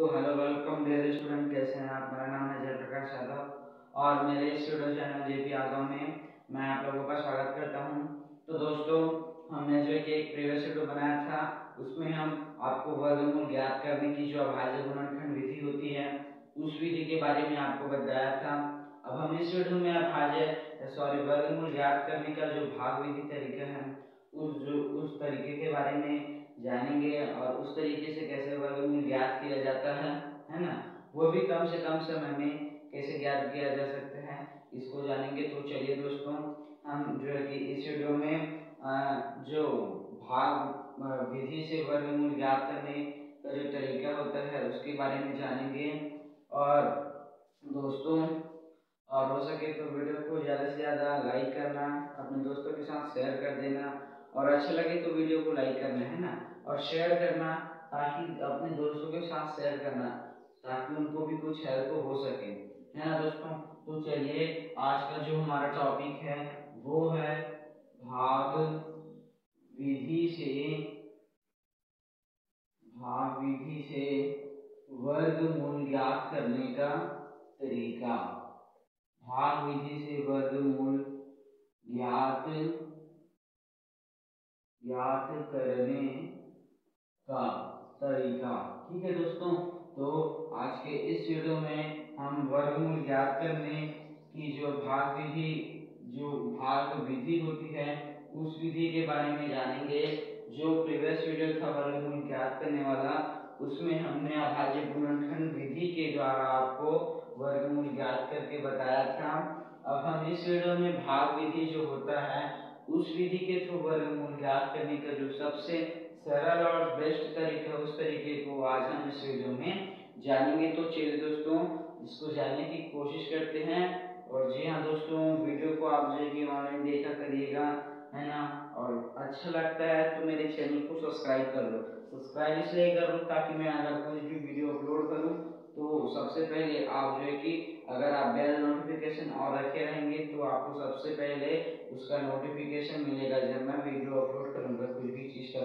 तो hello welcome dear student, कैसे हैं आप। मेरा नाम है जयप्रकाश यादव और मेरे इस यूट्यूब चैनल जेपी यादव में मैं आप लोगों का स्वागत करता हूं। तो दोस्तों, हमने जो कि एक प्रीवियस वीडियो बनाया था, उसमें हम आपको वर्गमूल ज्ञात करने की जो अभाज्य गुणनखंड विधि होती है उस विधि के बारे में आपको बताया था। अब हम इस वीडियो में वर्गमूल ज्ञात करने का जो भाग विधि तरीका है उस तरीके के बारे में जानेंगे और उस तरीके से कैसे वर्गमूल ज्ञात किया जाता है ना, वो भी कम से कम समय में कैसे ज्ञात किया जा सकता है, इसको जानेंगे। तो चलिए दोस्तों, हम जो है कि इस वीडियो में जो भाग विधि से वर्गमूल ज्ञात करने का जो तरीका होता है उसके बारे में जानेंगे। और दोस्तों, और हो सके तो वीडियो को ज़्यादा से ज़्यादा लाइक करना, अपने दोस्तों के साथ शेयर कर देना, और अच्छा लगे तो वीडियो को लाइक करना है ना, और शेयर करना, ताकि अपने दोस्तों के साथ शेयर करना ताकि उनको भी कुछ हेल्प हो सके, है ना दोस्तों। तो चलिए, आज का जो हमारा टॉपिक है वो है भाग विधि से वर्गमूल ज्ञात करने का तरीका। भाग विधि से वर्गमूल ज्ञात करने का तरीका। ठीक है दोस्तों, तो आज के इस वीडियो में हम वर्गमूल ज्ञात करने की जो भाग विधि होती है उस विधि के बारे में जानेंगे। जो प्रीवियस वीडियो था वर्गमूल ज्ञात करने वाला, उसमें हमने अभाज्य गुणनखंड विधि के द्वारा आपको वर्गमूल ज्ञात करके बताया था। अब हम इस वीडियो में भाग विधि जो होता है उस विधि के थ्रू वर्गमूल ज्ञात करने का जो सबसे सरल और बेस्ट तरीका उस तरीके को आज हम इस वीडियो में जानेंगे। तो चलिए दोस्तों, इसको जानने की कोशिश करते हैं। और जी हाँ दोस्तों, वीडियो को आप जो कि ऑनलाइन देखा करिएगा, है ना, और अच्छा लगता है तो मेरे चैनल को सब्सक्राइब कर लो। सब्सक्राइब इसलिए कर लो ताकि मैं अगर कोई भी वीडियो अपलोड करूँ तो सबसे पहले आप जो है कि अगर आप बेल नोटिफिकेशन ऑन रखे रहेंगे तो आपको सबसे पहले उसका नोटिफिकेशन मिलेगा जब मैं वीडियो अपलोड करूंगा कोई भी चीज़ का।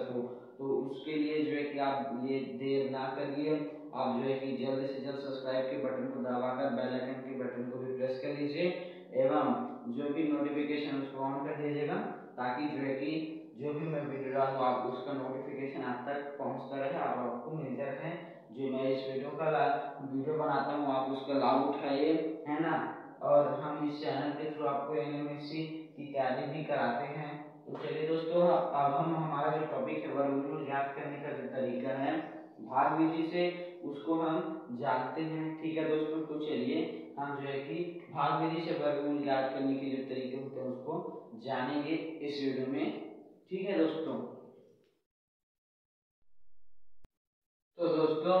तो उसके लिए जो है कि आप ये देर ना करिए, आप जो है कि जल्द से जल्द सब्सक्राइब के बटन को दबाकर बेल आइकन के बटन को भी प्रेस कर लीजिए एवं जो भी नोटिफिकेशन उसको ऑन कर दीजिएगा, ताकि जो है कि जो भी मैं वीडियो डालूँ आप उसका नोटिफिकेशन आप तक पहुँचता रहे और आपको मिलता रहे। जो मैं इस वीडियो बनाता हूँ आप उसका लाभ उठाइए, है ना। और हम इस चैनल के थ्रू आपको एनएमएससी की तैयारी भी कराते हैं। तो चलिए दोस्तों, अब हम हमारा जो टॉपिक है वर्गमूल ज्ञात करने का जो तरीका है भाग विधि से, उसको हम जानते हैं। ठीक है दोस्तों, तो चलिए हम जो है कि भाग विधि से वर्गमूल ज्ञात करने के जो तरीके होते हैं उसको जानेंगे इस वीडियो में। ठीक है दोस्तों, तो दोस्तों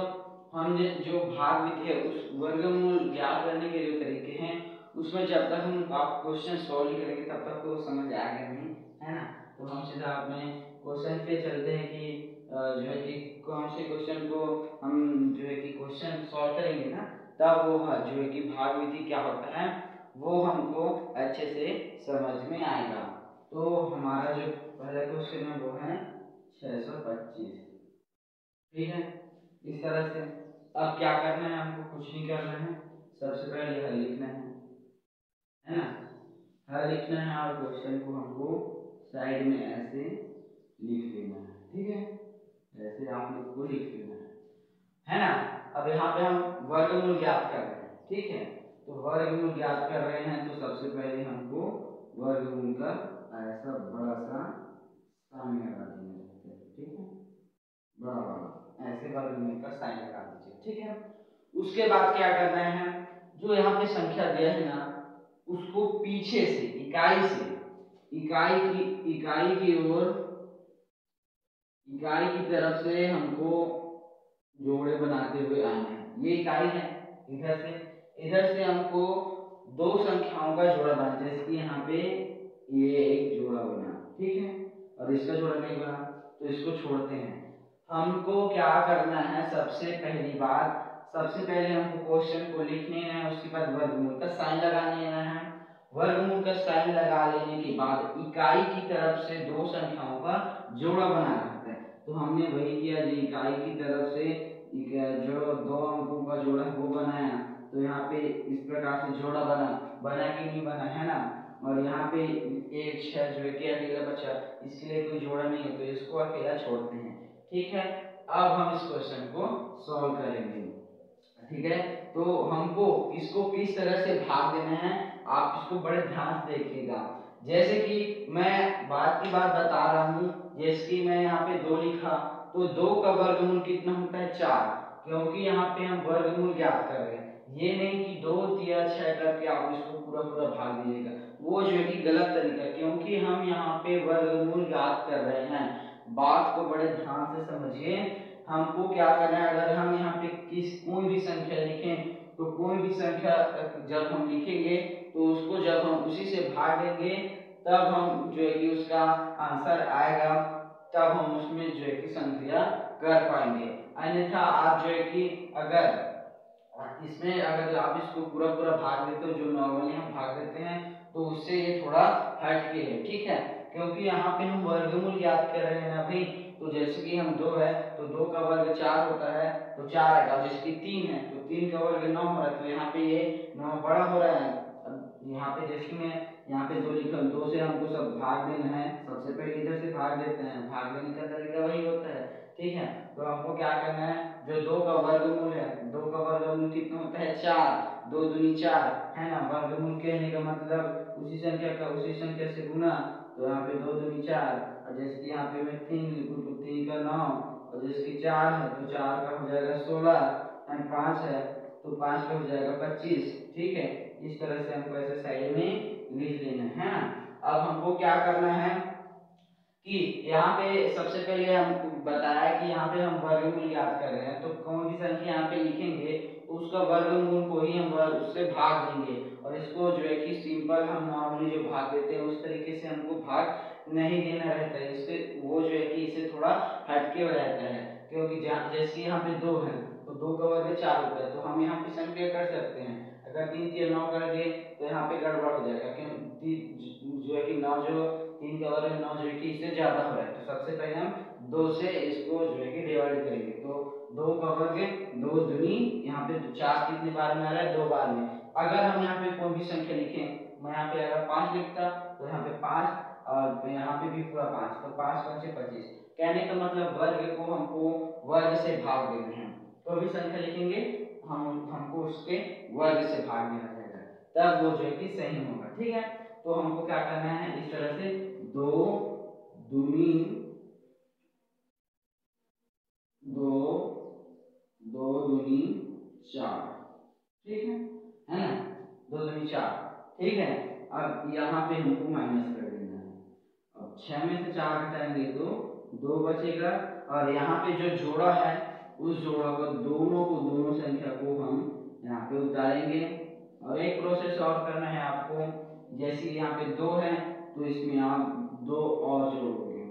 हमने जो भाग विधि है उस वर्गमूल ज्ञात करने के जो तरीके हैं उसमें जब तक हम आप क्वेश्चन सॉल्व नहीं करेंगे तब तक तो समझ आएगा नहीं, है ना। तो हम सीधा अपने क्वेश्चन पे चलते हैं कि जो है कि कौन से क्वेश्चन को हम जो है कि क्वेश्चन सॉल्व करेंगे ना, तब वो जो है कि भाग विधि क्या होता है वो हमको अच्छे से समझ में आएगा। तो हमारा जो पहला क्वेश्चन है वो है 625। ठीक है, इस तरह से अब क्या करना है, हमको कुछ नहीं करना है, सबसे पहले हल लिखना है ना। हल लिखना है और क्वेश्चन को हमको साइड में ऐसे लिख लेना है। ठीक है, ऐसे आप लोग को लिख लेना है ना। अब यहाँ पे हम वर्गमूल ज्ञात कर रहे हैं, ठीक है। तो वर्गमूल ज्ञात कर रहे हैं तो सबसे पहले हमको वर्गमूल का ऐसा बड़ा सा साइन लगा देना है। ठीक है, बड़ा वाला ऐसे वर्गमूल का साइन लगा दीजिए। ठीक है, उसके बाद क्या करना है, जो यहाँ पे संख्या दिया है ना उसको पीछे से इकाई की तरफ से हमको जोड़े बनाते हुए आना है। ये इकाई है, इधर से हमको दो संख्याओं का जोड़ा बना, जैसे कि यहाँ पे ये एक जोड़ा बना, ठीक है, और इसका जोड़ा नहीं बना तो इसको छोड़ते हैं। हमको क्या करना है, सबसे पहले हमको क्वेश्चन को लिख लेना है, उसके बाद वर्गमूल का साइन लगा लेना है। वर्गमूल का साइन लगा लेने के बाद इकाई की तरफ से दो संख्याओं का जोड़ा बनाना है। तो हमने वही किया, जो इकाई की तरफ से जो दो अंकों का जोड़ा वो बनाया, तो यहाँ पे इस प्रकार से जोड़ा बना कि नहीं बना, है ना। और यहाँ पे 1 6 जो है कि अकेला बचा, इसके लिए कोई जोड़ा नहीं है तो इसको अकेला छोड़ते हैं। ठीक है, अब हम इस क्वेश्चन को सॉल्व करेंगे। ठीक है, तो हमको इसको किस तरह से भाग देना है, आप इसको बड़े ध्यान से देखिएगा। जैसे कि मैं बात की बात बता रहा हूँ, जैसे कि मैं यहाँ पे 2 लिखा, तो 2 का वर्गमूल कितना होता है 4, क्योंकि यहाँ पे हम वर्गमूल ज्ञात कर रहे हैं। ये नहीं कि 2 दिया 6 करके आप इसको पूरा पूरा भाग दीजिएगा, वो जो है कि गलत तरीका, क्योंकि हम यहाँ पे वर्गमूल ज्ञात कर रहे हैं। बात को बड़े ध्यान से समझिए। हमको क्या करना है, अगर हम यहाँ पे कोई भी संख्या लिखें, तो कोई भी संख्या जब हम लिखेंगे तो उसको जब हम उसी से भाग देंगे तब हम जो है कि उसका आंसर आएगा, तब हम उसमें जो है कि संख्या कर पाएंगे। अन्यथा आप जो है कि अगर इसमें अगर आप इसको पूरा पूरा भाग देते हो, जो नॉर्मली हम भाग देते हैं, तो उससे ये थोड़ा हटके है। ठीक है, क्योंकि यहाँ पे हम वर्गमूल याद कर रहे हैं ना भाई, तो जैसे कि हम 2 है तो 2 का वर्ग 4 होता है, तो 4 आएगा। जैसे कि 3 है तो 3 का वर्ग 9 हो रहा है, तो यहाँ पे ये 9 बड़ा हो रहा है। अब यहाँ पे जैसे मैं यहाँ पे 2 लिखा, 2 से हमको सब भाग देना है, सबसे पहले इधर से भाग देते हैं, भाग देने का तरीका वही होता है। ठीक है, तो हमको क्या करना है, जो 2 का वर्गमूल है, 2 का वर्गमूल कितना होता है 4, 2 दूनी 4, है ना। वर्गमूल कहने का मतलब उसी संख्या का उसी संख्या से गुना, तो यहाँ पे 2 दूनी 4, और जैसे कि यहाँ पे मैं 3 लिखूं तो 3 का 9, और जैसे कि 4 है तो 4 का हो जाएगा 16, एंड 5 है तो 5 का हो जाएगा 25। ठीक है, इस तरह से हमको ऐसे साइड में लिख लेना है ना। अब हमको क्या करना है कि यहाँ पे सबसे पहले हम बताया कि यहाँ पे हम वर्गमूल याद कर रहे हैं, तो कौन सी संख्या यहाँ पे लिखेंगे तो उसका वर्गमूल को ही हम उससे भाग देंगे, और इसको जो है कि सिंपल हम नॉर्मली जो भाग देते हैं उस तरीके से हमको भाग नहीं देना रहता है। इससे वो जो है कि इसे थोड़ा हटके रहता है, क्योंकि जैसे यहाँ पे 2 है तो 2 का वर्ग 4 होता है, तो हम यहाँ पे संख्या कर सकते हैं। अगर 3 3 9 कर दिए तो यहाँ पे गड़बड़ हो जाएगा, क्योंकि जो है कि 9 जो 3 का वर्ग 9 जो है कि इससे ज्यादा हो रहा है, तो सबसे पहले हम 2 से इसको जो है कि डिवाइड करेंगे। तो 2 का वर्ग 2 दूनी, यहाँ पे 4 कितने बार में आ रहा है 2 बार में। अगर हम यहाँ पे कोई भी संख्या लिखें, मैं यहाँ पे अगर 5 लिखता तो यहाँ पे 5, और यहाँ पे भी पूरा 5, तो 5 5 से 25। कहने का मतलब वर्ग को हमको वर्ग से भाग देना है, तो भी संख्या लिखेंगे हमको उसके वर्ग से भाग देना रहेगा, तब वो जो है कि सही होगा। ठीक है, तो हमको क्या करना है, इस तरह से 2 दूनी 2 2 दूनी 4, ठीक है ना, 2 दूनी 4। ठीक है, अब यहाँ पे हमको माइनस कर देना है। अब 6 में से 4 घटाएंगे तो 2 बचेगा, और यहाँ पे जो जोड़ा है उस जोड़ा को दोनों संख्या को हम यहाँ पे उतारेंगे। और एक प्रोसेस और करना है आपको, जैसे यहाँ पे 2 है तो इसमें आप 2 और जोड़ोगे।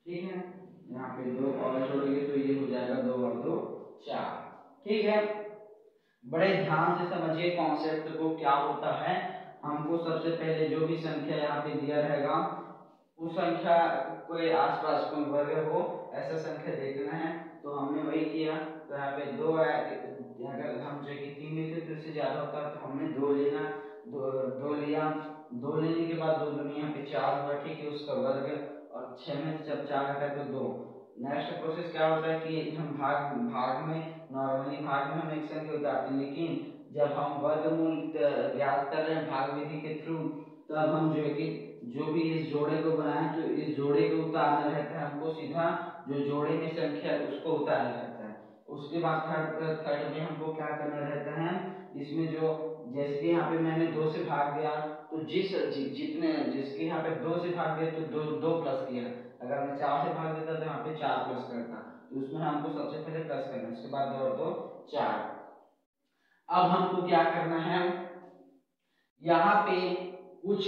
ठीक है, यहाँ पे 2 और जोड़ेंगे तो ये हो जाएगा 2 और 2 4। ठीक है, बड़े ध्यान से समझिए कॉन्सेप्ट को, क्या होता है। हमको सबसे पहले जो भी संख्या यहाँ पे दिया रहेगा उस संख्या के आसपास कोई वर्ग हो ऐसा संख्या देखना है, तो हमने वही किया। तो यहाँ पे 2 है, अगर हम जो कि 3 लिखते तो इससे ज्यादा होता तो हमने 2 लेना, 2 लिया। 2 लेने के बाद 2 दूनी यहाँ पे 4 हुआ, ठीक है, उसका वर्ग, और 6 में से जब 4 घटाए तो 2। नेक्स्ट प्रोसेस क्या होता है कि हम भाग में नॉर्मली भाग में हम एक संख्या उतारते हैं, लेकिन जब हम वर्गमूल ज्ञात कर रहे हैं भाग विधि के थ्रू, तब हम जो है कि जो भी इस जोड़े को बनाए तो इस जोड़े को उतारना रहता है, हमको सीधा जो जोड़े में संख्या उसको उतारना रहता है। उसके बाद थर्ड में हमको क्या करना रहता है, इसमें जो जैसे कि यहाँ पे मैंने 2 से भाग दिया, तो जितने जिसके यहाँ पे 2 से भाग दिया तो 2 प्लस किया। अगर मैं 4 से भाग देता तो यहाँ पे 4 प्लस करता, तो उसमें हमको सबसे पहले प्लस करना है, उसके बाद 2 और 2 4। अब हमको क्या करना है, यहाँ पे कुछ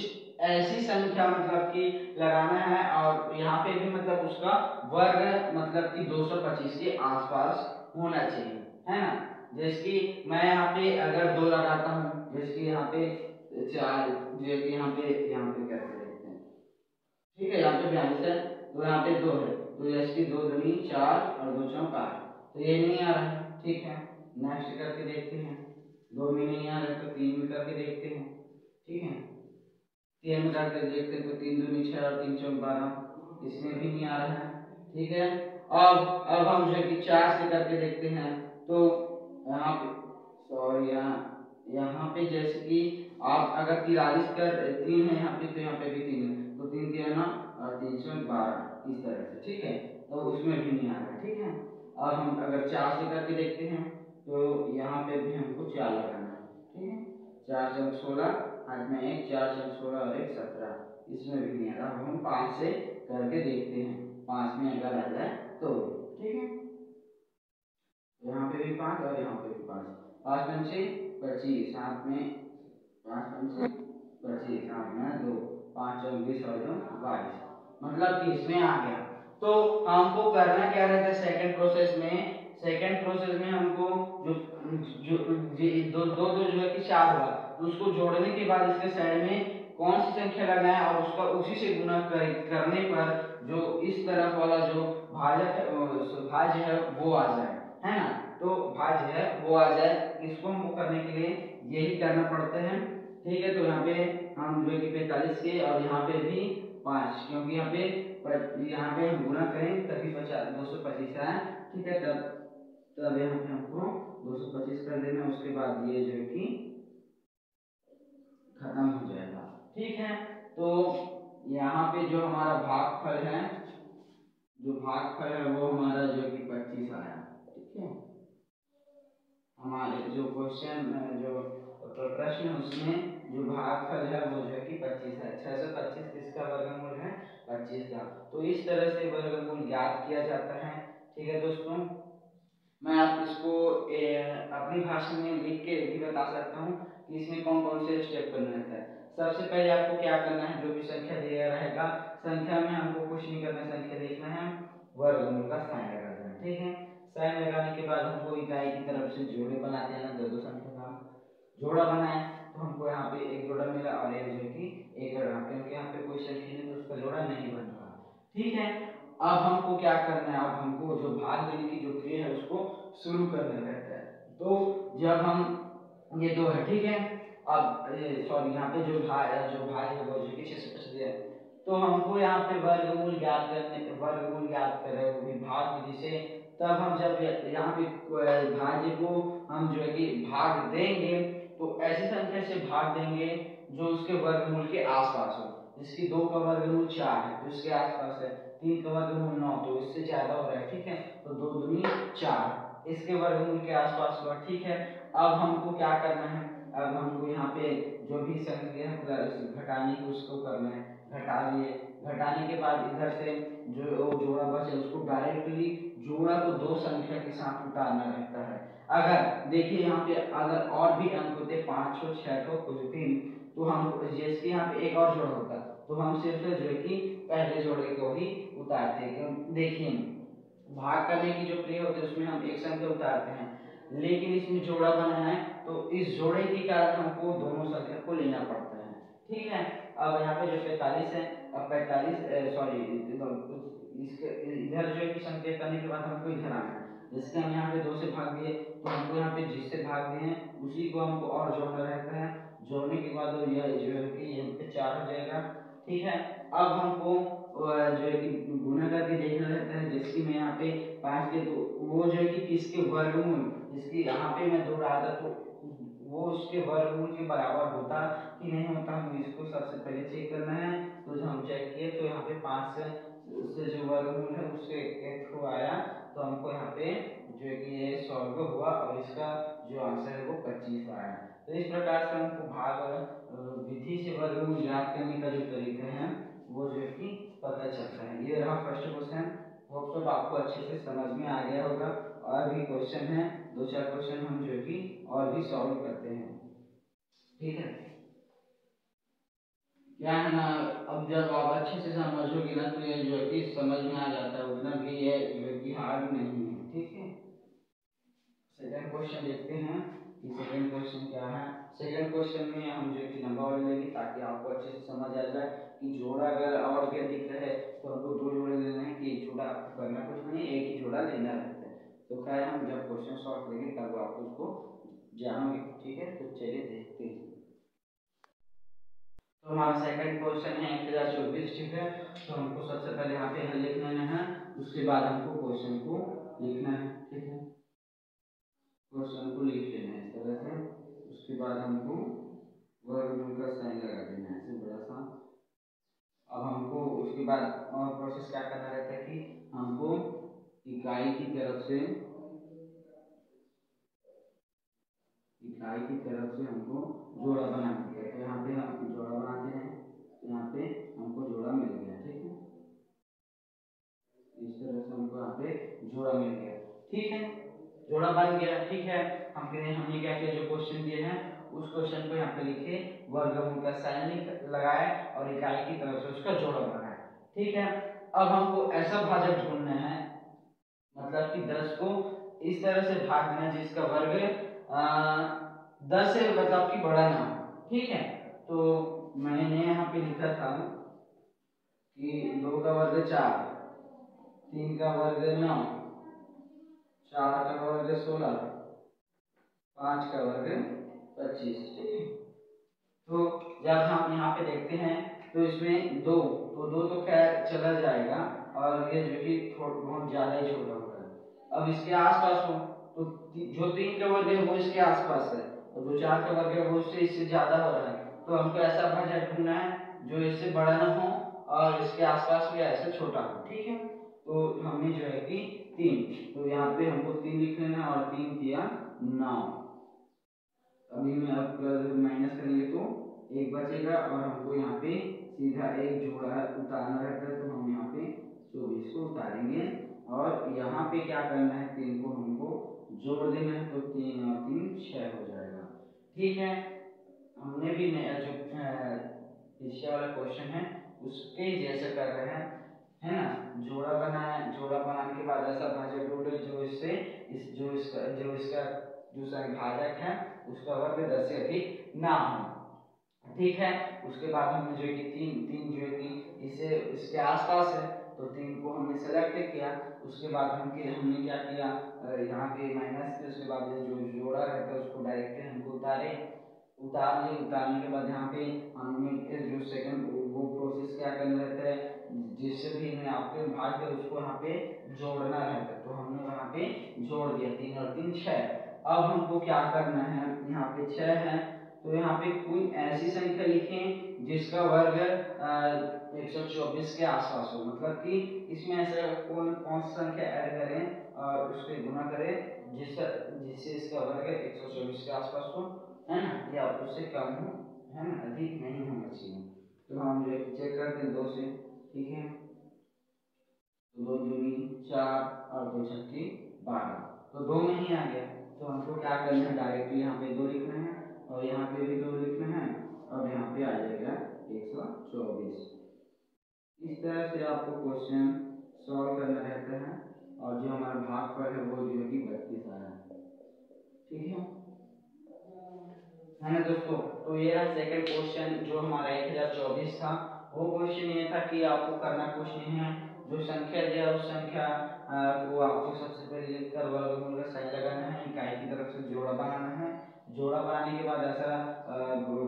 ऐसी संख्या मतलब कि लगाना है, और यहाँ पे भी मतलब उसका वर्ग मतलब कि 225 के आसपास होना चाहिए, है ना। जैसे कि मैं यहाँ पे अगर 2 लगाता हूँ, जैसे कि यहाँ पे 4, जो कि यहाँ पे कैसे देखते हैं, ठीक है, यहाँ पे 42 है तो यहाँ पे 2 है, तो इसकी 2 दूनी 4 और 2 चौक 8, तो ये नहीं आ रहा है। ठीक है, नेक्स्ट करके देखते हैं। 2 में नहीं आ रहा है तो 3 में करके देखते हैं। ठीक है, 3 में करके देखते हैं तो 3 दूनी 6 और 3 चौक 12, इसमें भी नहीं आ रहा है। ठीक है, अब हम जो है कि 4 से करके देखते हैं। तो यहाँ पे सॉरी यहाँ पे जैसे कि आप अगर 43 कर 3 है यहाँ पे, तो यहाँ पे भी 3 है, तो 3 3 ना और 3 12 इस तरह से। ठीक है, तो उसमें भी नहीं आ रहा। ठीक है, अब हम अगर 4 से करके देखते हैं तो यहाँ पे भी हमको 4 लगाना है। ठीक है, 4 चौक 16, हाथ में 1, 4 चौक 16 और 1 17, इसमें भी नहीं आ रहा। अब हम 5 से करके देखते हैं, 5 में अगर आ जाए तो। ठीक है, यहाँ पे भी 5 और यहाँ पे भी 5, 5 पंचे 25, हाथ में 5 पंचे 25, हाथ में 2, 5 चौक 20 और 22, मतलब 30 में आ गया। तो हमको करना क्या रहता है सेकंड प्रोसेस में? सेकंड प्रोसेस में हमको जो जो दो दो दो जो है कि 4 हुआ, तो उसको जोड़ने के बाद इसके साइड में कौन सी संख्या लगाना है और उसका उसी से गुना करने पर जो इस तरफ वाला जो भाजक भाज्य है वो आ जाए, है ना। तो भाज्य है वो आ जाए, इसको हमको करने के लिए यही करना पड़ता है। ठीक है, तो यहाँ पे हम जो है कि 45 के और यहाँ पे भी 5, क्योंकि यहाँ पे हम गुना करें तभी 225 आए। ठीक है, तब यहाँ पे हमको 225 कर देना, उसके बाद ये जो है कि खत्म हो जाएगा। ठीक है, तो यहाँ पे जो हमारा भागफल है, जो भागफल है वो हमारा जो है कि 25 आया। ठीक है, हमारे जो क्वेश्चन जो प्रश्न है उसमें जो भागफल है वो जो है कि 25 है। 625 किसका वर्गमूल है? 25 का। तो इस तरह से वर्गमूल ज्ञात किया जाता है। ठीक है दोस्तों, मैं आप इसको अपनी भाषा में लिख के भी बता सकता हूँ कि इसमें कौन कौन से स्टेप करना रहता है। सबसे पहले आपको क्या करना है, जो भी संख्या दिया रहेगा, संख्या में हमको कुछ नहीं करना, संख्या देखना है, वर्गमूल का साइन लगा देना। ठीक है, साइन लगाने के बाद हमको इकाई की तरफ से जोड़े बनाते हैं ना, दो संख्या का जोड़ा बनाए, तो हमको यहाँ पे एक जोड़ा मिला और एक जो कि एक जोड़ा, क्योंकि यहाँ पे कोई संख्या नहीं तो उसका जोड़ा नहीं बन रहा। ठीक है, अब हमको क्या करना है, अब हमको जो भाग देने की जो क्रिया है उसको शुरू करना रहता है। तो जब हम ये 2 है, ठीक है, अब सॉरी यहाँ पे जो भाग है वो जो कि 625 दिया, तो हमको यहाँ पे वर्गमूल ज्ञात कर रहे हो भाग विधि से। तब हम जब यहाँ पे भाज्य को हम जो है कि भाग देंगे तो ऐसी संख्या से भाग देंगे जो उसके वर्गमूल के आसपास हो। जिसकी 2 का वर्गमूल 4 है तो इसके आसपास है, 3 का वर्गमूल 9 तो इससे ज्यादा हो रहा है। ठीक है, तो 2 दूनी 4 इसके वर्गमूल के आसपास हुआ। ठीक है, अब हमको क्या करना है, अब हमको यहाँ पे जो भी संख्या है घटाने की उसको करना है, घटा दिए। घटाने के बाद इधर से जो जोड़ा बचे उसको डायरेक्टली जोड़ा को 2 संख्या के साथ उतारना रहता है। अगर देखिए यहाँ पे अगर और भी अंक होते 5 हो 6 हो कुछ भी, तो हम जैसे यहाँ पे एक और जोड़ा होता तो हम सिर्फ जो है कि पहले जोड़े को ही उतारते हैं। देखिए भाग करने की जो क्रिया होती है उसमें हम एक संख्या उतारते हैं, लेकिन इसमें जोड़ा बना है तो इस जोड़े के कारण हमको दोनों संख्या को लेना पड़ता है। ठीक है, अब यहाँ पे जो 45 है, अब 45 सॉरी इसके इधर जो है कि संख्या करने के बाद हमको इधर आना है, जिसके हम यहाँ पे 2 से भाग दिए तो हमको यहाँ पे जिससे भाग दिए हैं उसी को हमको और जोड़ना रहता है। जोड़ने के बाद यह जो है कि यहाँ पे 4 हो जाएगा। ठीक है, अब हमको जो है कि गुना करके देखना रहता है, जिसकी मैं यहाँ पे 5 के तो वो जो है कि किसके वर्गमूल, जिसकी यहाँ पे मैं 2 डाला तो वो उसके वर्गमूल के बराबर होता कि नहीं होता, हम इसको सबसे पहले चेक करना है। तो जो हम चेक किए तो यहाँ पे 5 से जो वर्गमूल है उससे एक थ्रू आया, तो हमको यहाँ पे जो है कि ये सॉल्व हुआ और इसका जो आंसर है वो 25 आया। तो इस प्रकार से हमको भाग विधि से वर्गमूल ज्ञात करने का जो तरीका है वो जो है कि पता चलता है। ये रहा फर्स्ट क्वेश्चन, होप सो आपको अच्छे से समझ में आ गया होगा। और भी क्वेश्चन है, 2-4 क्वेश्चन हम जो कि और भी सॉल्व करते हैं। ठीक है, क्या है ना, अब जब आप अच्छे से समझोगे ना तो ये जो है कि समझ में आ जाता है, उतना भी ये जो है कि हार्ड नहीं है। ठीक है, सेकंड क्वेश्चन देखते हैं। कि सेकंड क्वेश्चन क्या है। सेकंड क्वेश्चन में हम जो कि नंबर वाले लेंगे ताकि आपको अच्छे से समझ आ जाए कि जोड़ा अगर और भी अधिक रहे तो हमको 2 जोड़े लेने हैं कि एक जोड़ा आपको करना कुछ नहीं, एक ही जोड़ा लेना रहता है। तो खैर हम जब क्वेश्चन सॉल्व करेंगे तब आप उसको जानोगे, ठीक है। तो चलिए देखते हैं। तो हमारा सेकंड क्वेश्चन है 1024, ठीक है। तो हमको सबसे पहले यहाँ पे हल लिख लेना है, उसके बाद हमको क्वेश्चन को लिखना है, ठीक है। क्वेश्चन को लिख लेना है इस तरह से, उसके बाद हमको वर्गमूल का साइन लगा देना है ऐसे बड़ा सा। अब हमको उसके बाद और प्रोसेस क्या करना रहता है कि हमको इकाई की तरफ से हमको जोड़ा बनाना है। तो यहाँ पे हम जोड़ा बनाते हैं, तो यहाँ पे हमको जोड़ा मिल गया, ठीक है। इस तरह से हमको यहाँ पे जोड़ा मिल गया, ठीक है। जोड़ा बन गया, ठीक है। हमने क्या किया, जो क्वेश्चन दिए हैं उस क्वेश्चन को यहाँ पे लिखे, वर्गमूल का साइन लगाए और इकाई की तरफ से उसका जोड़ा बनाए, ठीक है। अब हमको ऐसा भाजक ढूंढना है, मतलब कि 10 को इस तरह से भाग देना जिसका वर्ग 10 से मतलब कि बड़ा ना हो, ठीक है। तो मैंने यहाँ पे लिखा था कि 2 का वर्ग 4, 3 का वर्ग 9, 4 का वर्ग 16, 5 का वर्ग 25, ठीक है। तो जब हम यहाँ पे देखते हैं तो इसमें दो तो खैर चला जाएगा और ये जो कि बहुत ज्यादा ही छोटा होता है। अब इसके आसपास हो तो जो 3 का वर्ग है वो इसके आसपास है और जो 4 का वर्ग है वो इससे ज्यादा हो रहा है। तो हमको ऐसा भाजक ढूंढना है जो इससे बड़ा ना हो और इसके आसपास भी ऐसे छोटा हो, ठीक है। तो हमने जो है कि 3, तो यहाँ पे हमको 3 लिख लेना है और 3 किया 9। अभी में अब माइनस करेंगे तो 1 बचेगा और हमको यहाँ पे सीधा एक जोड़ा उतारना रहता है, तो हम यहाँ पे 24 को उतारेंगे और यहाँ पे क्या करना है, 3 को हमको जोड़ देना है। तो 3 और 3 6 हो जाएगा, ठीक है। हमने भी नया जो पीछे वाला क्वेश्चन है उसके जैसे कर रहे हैं, है ना। जोड़ा बनाया, जोड़ा बनाने के बाद ऐसा भाजक ढूंढो जो इससे जो इसका जो भाजक है उसका वर्ग 10 से अधिक ना हो, ठीक है। उसके बाद हमने जो कि तीन जो कि इसे इसके आसपास है तो 3 को हमने सेलेक्ट किया। उसके बाद हमने क्या किया, यहाँ पे माइनस के उसके बाद जो जोड़ा रहता है उसको डायरेक्ट हमको उतारने के बाद यहाँ पे हमने जो सेकंड वो प्रोसेस क्या करना रहता है, जिससे भी हमें आपके भाग है उसको यहाँ पे जोड़ना रहता है। तो हमने वहाँ पे जोड़ दिया 3 और 3 6। अब हमको क्या करना है, यहाँ पे 6 है तो यहाँ पे कोई ऐसी संख्या लिखें जिसका वर्ग 124 के आसपास हो, मतलब कि इसमें ऐसा कौन सी संख्या ऐड करें और उसके गुना करें जिससे इसका वर्ग 124 के आसपास हो, है ना, या उससे कम हो, है ना, अधिक नहीं होना चाहिए। तो हम जो चेक करते हैं 2 से, ठीक है। तो 2 दूनी 4 और 2 छक्के 12, तो 2 में ही आ गया। तो हमको क्या करना है, डायरेक्टली यहाँ पे 2 लिखना है और यहाँ पे भी 2 लिखना है और यहाँ पे आ जाएगा 124। इस तरह से आपको क्वेश्चन सॉल्व करना रहता है और जो हमारा भागफल है वो जो है कि 32 आया, ठीक है ना दोस्तों। तो ये रहा सेकंड क्वेश्चन जो हमारा 1024 था। वो क्वेश्चन ये था कि आपको करना कुछ नहीं है, जो संख्या दिया उस संख्या को आपको सबसे पहले लिखकर वर्गमूल का साइन लगाना है, इकाई की तरफ से जोड़ा बनाना है। जोड़ा बनाने के बाद ऐसा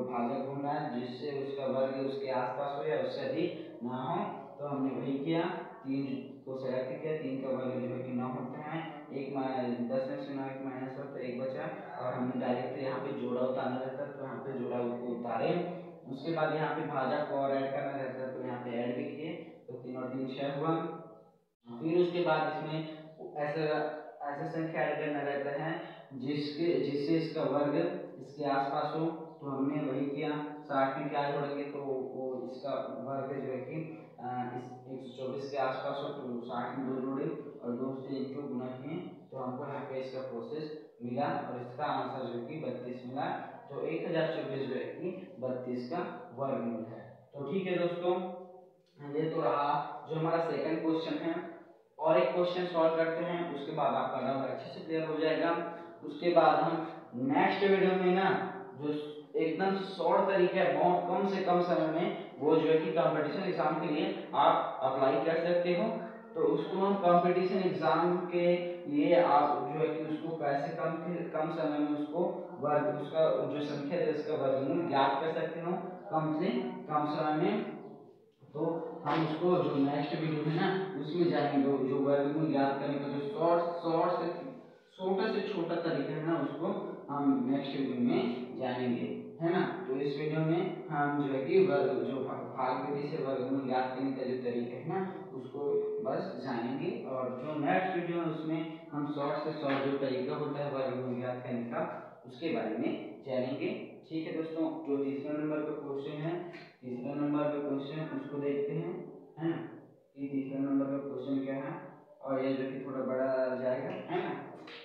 भाजक ढूंढना है जिससे उसका वर्ग उसके आसपास हो या उससे अधिक ना हो। तो हमने वही किया, 3 को सेलेक्ट किया, 3 का वर्ग जो है कि 9 होता है, 10 में से 9 एक माइनस हो तो 1 बचा और हमने डायरेक्ट यहाँ पे जोड़ा उतारना रहता है तो यहाँ पे जोड़ा उसको उतारे। उसके बाद यहाँ पे भाजक को और ऐड करना रहता है तो यहाँ पे ऐड भी किए, तो 3 और 3 6 हुआ। फिर उसके बाद इसमें ऐसे संख्या ऐड करना रहता है जिससे इसका वर्ग इसके आसपास हो। तो हमने वही किया, 60 में क्या जोड़ेंगे तो वो इसका वर्ग जो है कि इस 124 के आसपास हो, तो 60 में 2 जोड़े और 2 से इनको गुना किए तो हमको यहाँ पे इसका प्रोसेस मिला और इसका आंसर जो कि 32 मिला। तो 1024 जो है कि 32 का वर्गमूल है। तो ठीक है दोस्तों, ये तो रहा जो हमारा सेकंड क्वेश्चन है। और एक क्वेश्चन सॉल्व करते हैं, उसके बाद आपका डाउट अच्छे से क्लियर हो जाएगा। उसके बाद हम नेक्स्ट वीडियो में ना जो एकदम शॉर्ट तरीका है, बहुत कम से कम समय में वो जो है कि कंपटीशन एग्जाम के लिए आप अप्लाई कर सकते हो। तो उसको हम कंपटीशन एग्जाम के लिए आप जो है कि उसको कैसे कम समय में उसको वर्ग उसका जो संख्या है उसका वर्गमूल ज्ञात कर सकते हो कम से कम समय में। तो हम उसको जो नेक्स्ट वीडियो है ना उसमें जानेंगे, जो वर्गमूल ज्ञात करने का जो छोटा से छोटा तरीका है ना उसको हम नेक्स्ट वीडियो में जानेंगे, है ना। तो इस वीडियो में हम जो है कि जो भाग विधि से वर्गमूल ज्ञात करने का जो तरीका है ना उसको बस जानेंगे, और जो नेक्स्ट वीडियो है उसमें हम शॉर्ट से शॉर्ट जो तरीका होता है वर्गमूल ज्ञात करने का उसके बारे में जानेंगे। ठीक है दोस्तों, जो तीसरा नंबर का क्वेश्चन है, तीसरा नंबर का क्वेश्चन उसको देखते हैं, है ना। ये तीसरा नंबर का क्वेश्चन क्या है, और ये जो कि थोड़ा बड़ा जाएगा, है ना।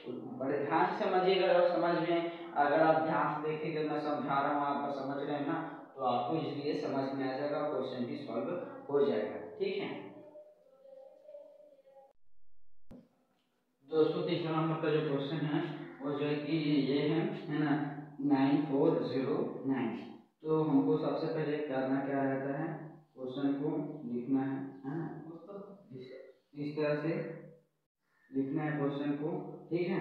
तो बड़े ध्यान से समझिएगा, और समझ में अगर आप ध्यान से देखेंगे मैं समझा रहा हूँ आप समझ रहे हैं ना, तो आपको इसलिए समझ में आ जाएगा, क्वेश्चन भी सॉल्व हो जाएगा। ठीक है दोस्तों, तीसरा नंबर का जो क्वेश्चन है वो जो है कि ये है ना 9409। तो हमको सबसे पहले करना क्या रहता है, क्वेश्चन को लिखना है ना, इस तरह से लिखना है क्वेश्चन को। ठीक है,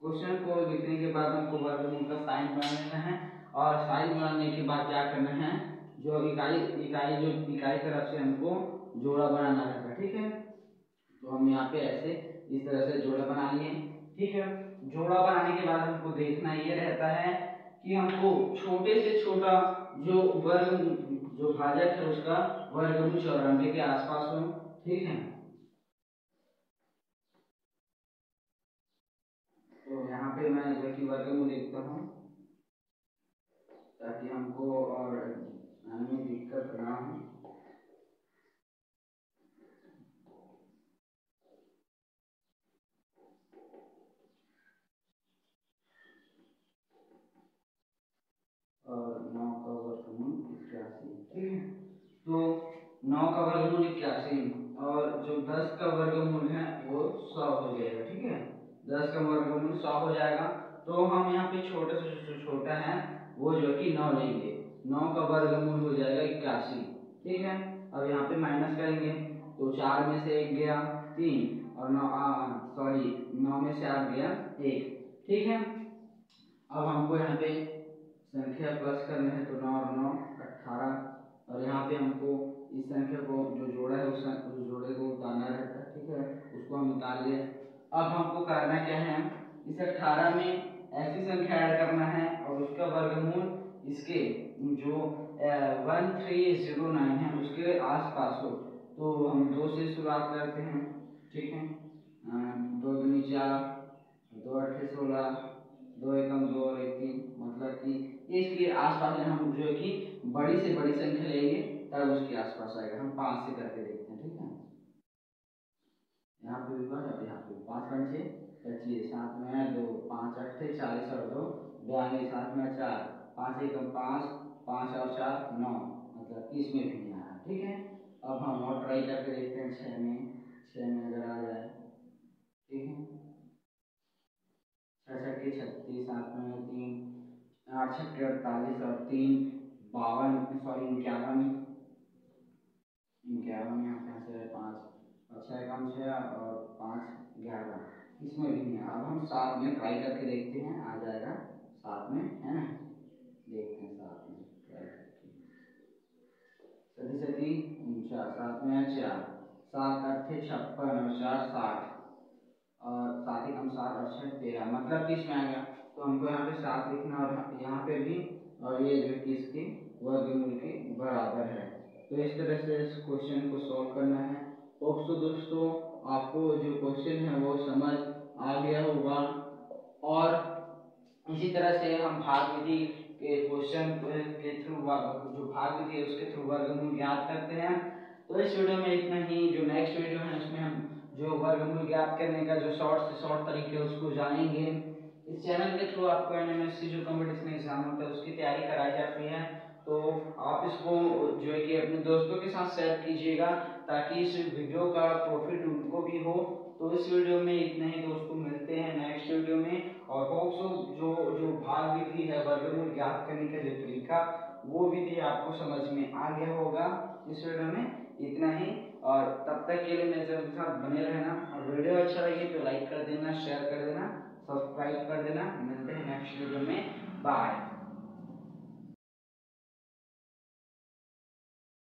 क्वेश्चन को लिखने के बाद हमको वर्गमूल का साइन बना लेना है, और साइन बनाने के बाद क्या करना है, जो इकाई तरफ से हमको जोड़ा बनाना रहता है। ठीक है, तो हम यहाँ पे ऐसे इस तरह से जोड़ा बना लिए। ठीक है, जोड़ा बनाने के बाद हमको देखना ये रहता है कि हमको छोटे से छोटा जो वर्ग जो भाजक है उसका वर्गमूल 94 के आसपास हो। ठीक है, तो यहाँ पे मैं जो है कि वर्गमूल लिखता हूँ ताकि हमको और आने में दिक्कत ना हो। और 9 का वर्गमूल 81। ठीक है, तो 9 का वर्गमूल 81 और जो 10 का वर्गमूल है वो 100 हो जाएगा। ठीक है, 10 का वर्गमूल 100 हो जाएगा। तो हम यहाँ पे छोटे से जो छोटा है वो जो कि 9 लेंगे, 9 का वर्गमूल हो जाएगा 81। ठीक है, अब यहाँ पे माइनस करेंगे, तो 4 में से 1 गया 3, और 9 में से 8 गया 1। ठीक है, अब हमको यहाँ पे संख्या प्लस करना है, तो 9 और 9 18, और यहाँ पे हमको इस संख्या को जो जोड़ा है उस जोड़े को उतारना रहता है। ठीक है, उसको हम उतार लिए। अब हमको करना क्या है, इस 18 में ऐसी संख्या ऐड करना है और उसका वर्गमूल इसके जो 1309 है उसके आसपास हो। तो हम 2 से शुरुआत करते हैं। ठीक है, 2 दूनी 4, 2 अट्ठे 16, 2 एकम 2 और 1 3, मतलब कि इसके आसपास में हम जो है कि बड़ी से बड़ी संख्या लेंगे तब उसके आसपास आएगा। हम 5 से करके देखते हैं। ठीक है, यहाँ पे भी 5, अब यहाँ पे 5 5 6 25, 7 में 2, 5 अट्ठे 40 और 2 42, 7 में 4, 5 एकम 5, 5 और 4 9, मतलब कि इसमें भी नहीं आया। ठीक है, अब हम और ट्राई करके देखते हैं 6 में अगर आ जाए। ठीक है, 6 छक्के 36, 7 में 3, 8 छक्के 48 और 3 52, सॉरी 51, 51 यहाँ पे से 5 और 6 कम 6 और 5 11, इसमें भी नहीं। अब हम 7 में ट्राई करके देखते हैं, आ जाएगा 7 में, है ना। देखते हैं 7 में ट्राई करके, सती सती 49, 7 में 4, 7 अट्ठे 56 और 4 60, और 7 एकम 7 और 6 13, मतलब 30 में आ गया। तो हमको यहाँ पे 7 लिखना और यहाँ पे भी, और ये जो कि इसके वर्गमूल के बराबर है। तो इस तरह से इस क्वेश्चन को सॉल्व करना है। होप सो दोस्तों आपको जो क्वेश्चन है वो समझ आ गया होगा, और इसी तरह से हम भाग विधि के क्वेश्चन के थ्रू जो भाग विधि है उसके थ्रू वर्गमूल ज्ञात करते हैं। तो इस वीडियो में इतना ही। जो नेक्स्ट वीडियो है उसमें हम जो वर्गमूल ज्ञात करने का जो शॉर्ट से शॉर्ट तरीके उसको जानेंगे। इस चैनल के थ्रू आपको एनएमएससी जो कंपटीशन एग्जाम होता है उसकी तैयारी कराई जाती है। तो आप इसको जो है कि अपने दोस्तों के साथ शेयर कीजिएगा ताकि इस वीडियो का प्रॉफिट उनको भी हो। तो इस वीडियो में इतना ही दोस्तों, मिलते हैं नेक्स्ट वीडियो में। और होप सो जो भाग विधि है, वर्गमूल ज्ञात करने का जो तरीका, वो विधि आपको समझ में आ गया होगा इस वीडियो में। इतना ही, और तब तक के लिए मेरे चैनल के साथ बने रहना। और वीडियो अच्छा लगे तो लाइक कर देना, शेयर कर देना, सब्सक्राइब कर देना। मिलते हैं नेक्स्ट वीडियो में, बाय।